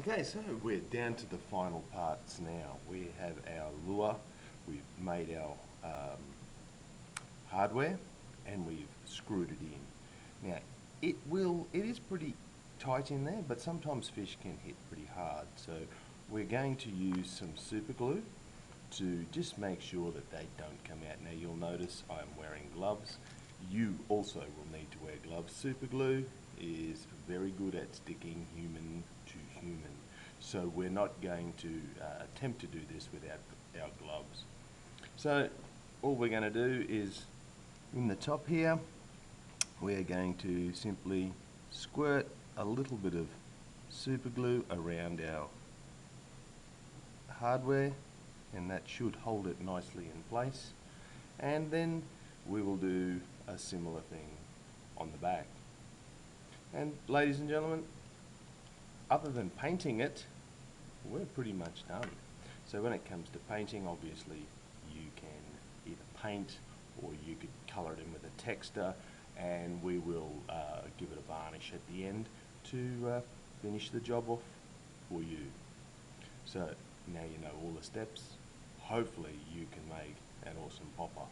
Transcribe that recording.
Okay, so we're down to the final parts now. We have our lure, we've made our hardware, and we've screwed it in. Now, it is pretty tight in there, but sometimes fish can hit pretty hard. So we're going to use some super glue to just make sure that they don't come out. Now you'll notice I'm wearing gloves. You also will need to wear gloves. Super glue is very good at sticking human to human. So we're not going to attempt to do this without our gloves. So all we're going to do is, in the top here, we're going to simply squirt a little bit of super glue around our hardware, and that should hold it nicely in place. And then we will do a similar thing on the back. And ladies and gentlemen, other than painting it, we're pretty much done. So when it comes to painting, obviously you can either paint or you could colour it in with a texture, and we will give it a varnish at the end to finish the job off for you. So now you know all the steps. Hopefully you can make an awesome popper.